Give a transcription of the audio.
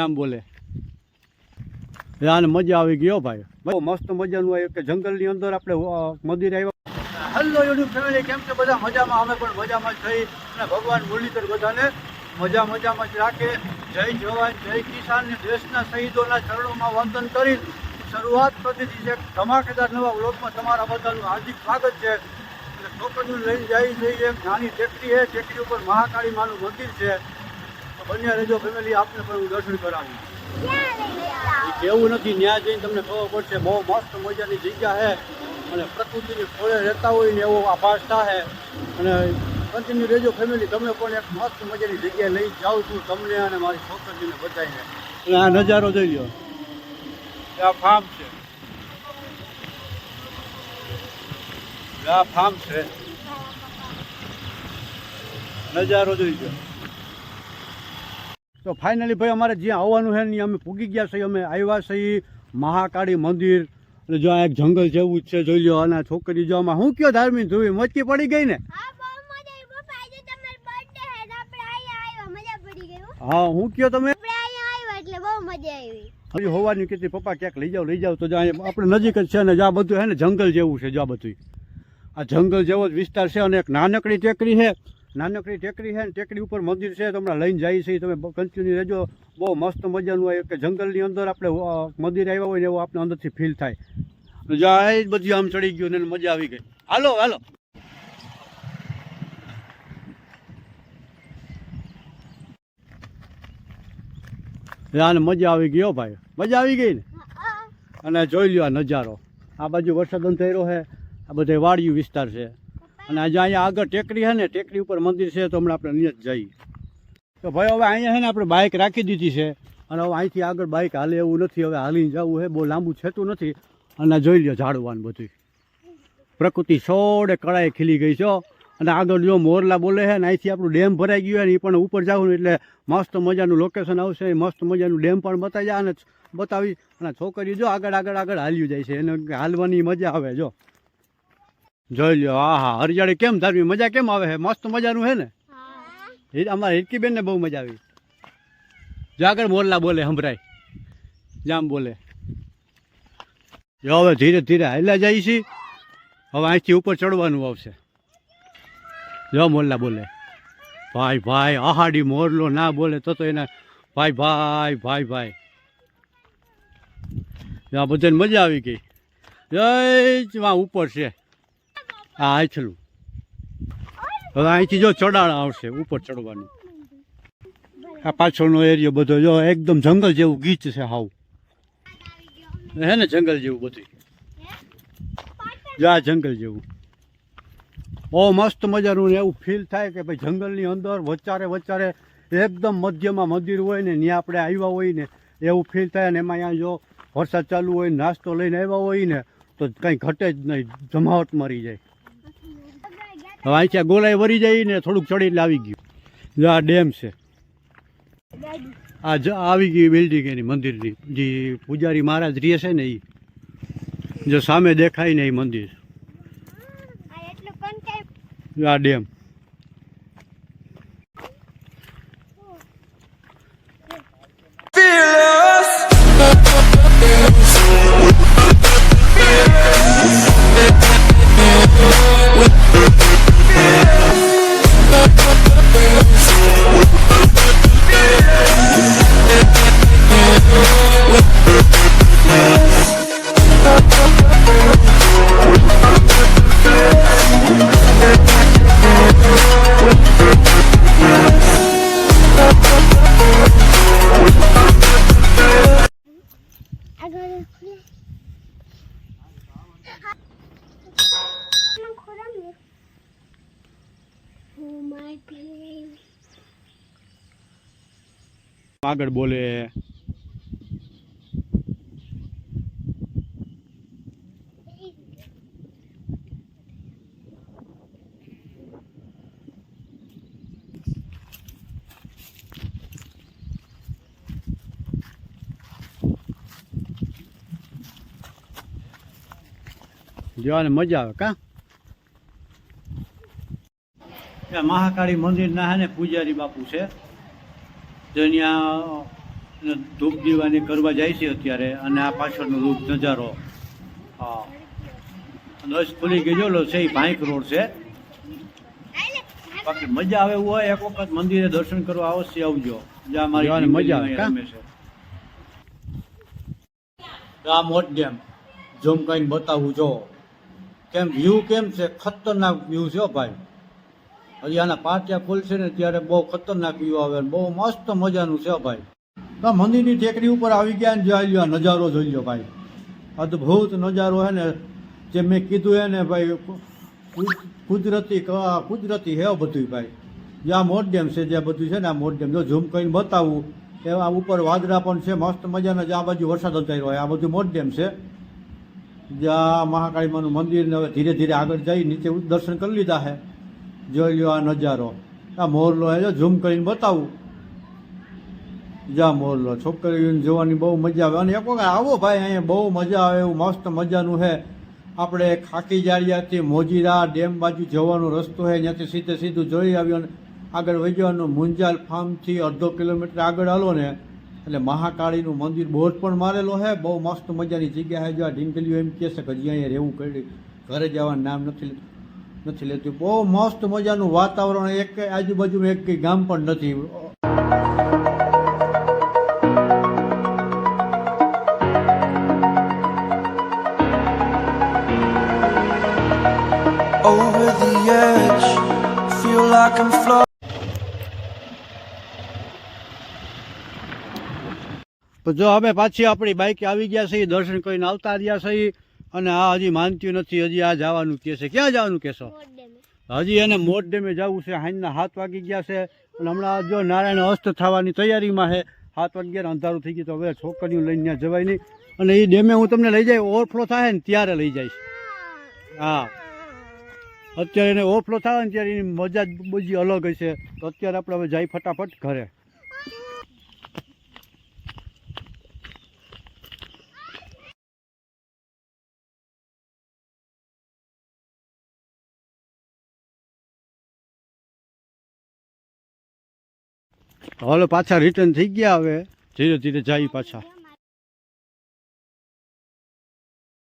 જામ બોલે યાર મજા આવી ગયો ભાઈ બહુ મસ્ત મજાનું એક જંગલની અંદર આપણે મંદિર આવ્યા હલો યુટ્યુબ ફેમિલી કેમ છે બધા મજામાં અમે પણ મજામાં જ થઈ અને ભગવાન મુરલીધર બધાને મજામાં જ રાખે જય જવાન જય કિસાન ને દેશના શહીદોના ચરણોમાં વંદન કરી શરૂઆત કરી દીધી છે ધમાકેદાર નવા વ્લોગમાં તમારા બધાનું હાર્દિક સ્વાગત છે છોકરીઓ લઈને જાય છે એક નાની ટેકરી છે ટેકરી ઉપર મહાકાળી માનું મંદિર છે બન્યા રહેજો ફેમિલી આપને પણ હું દર્શન કરાવું એવું નથી ત્યાં જઈને તમને ખબર પડશે બહુ મસ્ત મજાની જગ્યા છે અને પ્રકૃતિની ખોળે રહેતા હોય ને એવો આભાસ થાય અને કન્ટિન્યુ રહેજો ફેમિલી તમે પણ એક મસ્ત મજાની જગ્યાએ લઈ જાઉં છું તમને અને મારી છોકરીને બધાને અને આ નજારો જોઈ લો આ ફાર્મ છે આ ફાર્મ છે નજારો જોઈ લો તો ફાઇનલી ભાઈ અમારે જ્યાં આવવાનું છે ને અમે પૂગી ગયા છીએ અમે આવ્યા છીએ મહાકાળી મંદિર અને જો આ એક જંગલ જેવું જ છે જોઈ લો અને છોકરી જો આમાં હું કયો ધાર્મિક જોઈ મચકી પડી ગઈ ને હા હું કયો તમે હજી હોવાની કીધી પપ્પા ક્યાંક લઈ જાઓ તો આપણે નજીક જ છે ને આ બધું છે ને જંગલ જેવું છે જો આ બધું આ જંગલ જેવો જ વિસ્તાર છે અને એક નાનકડી ટેકરી છે ને ટેકરી ઉપર મંદિર છે તમને લઈને જાય છે તમે કન્ટિન્યુ રહેજો બહુ મસ્ત મજાનું હોય કે જંગલની અંદર આપણે મંદિર આવ્યા હોય ને એવું આપણે અંદરથી ફીલ થાય જાય બધી આમ ચડી ગયું ને મજા આવી ગઈ હાલો યાર મજા આવી ગયો ભાઈ મજા આવી ગઈ ને અને જોઈ લ્યો આ નજારો આ બાજુ વરસાદ અંધારો છે આ બધા વાડિયું વિસ્તાર છે અને આજે અહીંયા આગળ ટેકરી છે ને ટેકરી ઉપર મંદિર છે તો હમણાં આપણે અહીંયા જ જઈએ તો ભાઈ હવે અહીંયા છે ને આપણે બાઇક રાખી દીધી છે અને હવે અહીંથી આગળ બાઇક હાલે એવું નથી હવે હાલીને જવું છે બહુ લાંબુ છેતું નથી અને જોઈ લ્યો ઝાડવાનું બધું પ્રકૃતિ સોડે કળાએ ખીલી ગઈ છો અને આગળ જો મોરલા બોલે છે ને અહીંથી આપણું ડેમ ભરાઈ ગયું હોય ને એ પણ ઉપર જવું ને એટલે મસ્ત મજાનું લોકેશન આવશે મસ્ત મજાનું ડેમ પણ બતાવી જાય અને બતાવી અને છોકરી જો આગળ હાલ્યું જાય છે એને હાલવાની મજા આવે જો જોઈ લ્યો હા હરિયાળી કેમ ધારવી મજા કેમ આવે છે મસ્ત મજાનું છે ને અમારા હિરકીબેન ને બહુ મજા આવી જો આગળ મોરલા બોલે સંભળાય જામ બોલે જો હવે ધીરે ધીરે હાલ્યા જાય છે હવે અહીંથી ઉપર ચડવાનું આવશે જો મોરલા બોલે ભાઈ આહાડી મોરલો ના બોલે તો એના ભાઈ આ બધાને મજા આવી ગઈ જય ઉપર છે હા આછલું હવે અહીંથી જો ચડાણ આવશે ઉપર ચડવાનું આ પાછળનો એરિયો બધો જો એકદમ જંગલ જેવું ગીચ છે હાવ હે ને જંગલ જેવું બધું જો આ જંગલ જેવું બહુ મસ્ત મજાનું એવું ફીલ થાય કે ભાઈ જંગલની અંદર વચ્ચારે એકદમ મધ્યમાં મંદિર હોય ને ત્યાં આપણે આવ્યા હોય ને એવું ફીલ થાય ને એમાં અહીંયા જો વરસાદ ચાલુ હોય નાસ્તો લઈને આવ્યા હોય ને તો કંઈ ઘટે જ નહીં જમાવટ મરી જાય હવે અહીંથી ગોલાઈ વરી જાય ને થોડુંક ચડી એટલે આવી ગયું જો આ ડેમ છે આ આવી ગઈ બિલ્ડિંગ એની મંદિરની જે પૂજારી મહારાજ રહે છે ને એ જો સામે દેખાય ને એ મંદિર આ ડેમ આગળ બોલે જોવાને મજા આવે કા મહાકાળી મંદિરના હે ને પૂજારી બાપુ છે જો ત્યાં અને ધૂપ દીવાની કરવા જાય છે અત્યારે. અને આ પાછળનો રૂપ નજારો, હા 10 ખુલી ગયેલો છે, એ ભાંક રોડ છે. બાકી મજા આવે એવું હોય એક વખત મંદિરે દર્શન કરવા અવશ્ય આવજો. જ્યાં મારી મજા આવે રમે છે. આ મોટ ડેમ ઝૂમ કરીને બતાવું જો કેમ વ્યૂ કેમ છે, ખતરનાક વ્યૂ છે ભાઈ. હજી આના પાટિયા ખુલશે ને ત્યારે બહુ ખતરનાક વ્યૂ આવે, બહુ મસ્ત મજાનું છે ભાઈ. તો મંદિરની ટેકરી ઉપર આવી ગયા ને જોઈ લ્યો નજારો જોઈ લ્યો ભાઈ, અદ્ભુત નજારો હે ને. જે મેં કીધું હે ને ભાઈ, કુદરતી હે બધું ભાઈ. જ્યાં મોટ ડેમ છે, જ્યાં બધું છે ને આ મોટ ડેમ જો ઝૂમ કરીને બતાવું એવા ઉપર વાદળા પણ છે મસ્ત મજાના. જે આ બાજુ વરસાદ અંતાઈ હોય આ બધું મોટ ડેમ છે. જ્યાં મહાકાળીમાનું મંદિર ને હવે ધીરે ધીરે આગળ જઈ નીચે દર્શન કરી લીધા છે. જોઈ લ્યો આ નજારો, આ મોરલો હે જો ઝૂમ કરીને બતાવું. જ્યાં મોરલો છોકરીઓને જોવાની બહુ મજા આવે. અને એક વખત આવો ભાઈ, અહીંયા બહુ મજા આવે એવું મસ્ત મજાનું છે. આપણે ખાકી જાળિયાથી મોજીરા ડેમ બાજુ જવાનો રસ્તો છે, ત્યાંથી સીધું જોઈ આવ્યો. આગળ વહી જવાનું મુંજાલ ફાર્મથી 1/2 કિલોમીટર આગળ હાલો ને એટલે મહાકાળીનું મંદિર બોર્ડ પણ મારેલો છે. બહુ મસ્ત મજાની જગ્યા છે. જો આ ઢીંગલીઓ એમ કહે છે કે હજી અહીંયા રહેવું કરી, ઘરે જવાનું નામ નથી લેતું. બહુ મસ્ત મજાનું વાતાવરણ, એક આજુબાજુમાં એક કંઈ ગામ પણ નથી. Over the edge, feel like I'm floating. તો જો હવે પાછી આપણી બાઈકે આવી ગયા છે, દર્શન કરીને આવતા રહ્યા છે. અને આ હજી માનતી નથી, હજી આ જવાનું કહે છે. ક્યાં જવાનું કહેશો? હજી એને મોટ ડેમે જવું છે. સાંજના 7 વાગી ગયા છે અને હમણાં જો નારાયણ અસ્ત થવાની તૈયારીમાં છે. 7 વાગ્યા અંધારું થઈ ગયું, તો હવે છોકરીઓ લઈને ત્યાં જવાય નહીં. અને એ ડેમે હું તમને લઈ જાય, ઓવરફ્લો થાય ને ત્યારે લઈ જઈશ. હા, અત્યારે એને ઓવરફ્લો થાય ને ત્યારે એની મજા જ બધી અલગ હશે. તો અત્યારે આપણે હવે જાય ફટાફટ ઘરે. હાલો પાછા રિટર્ન થઈ ગયા, હવે ધીરે ધીરે જાય પાછા.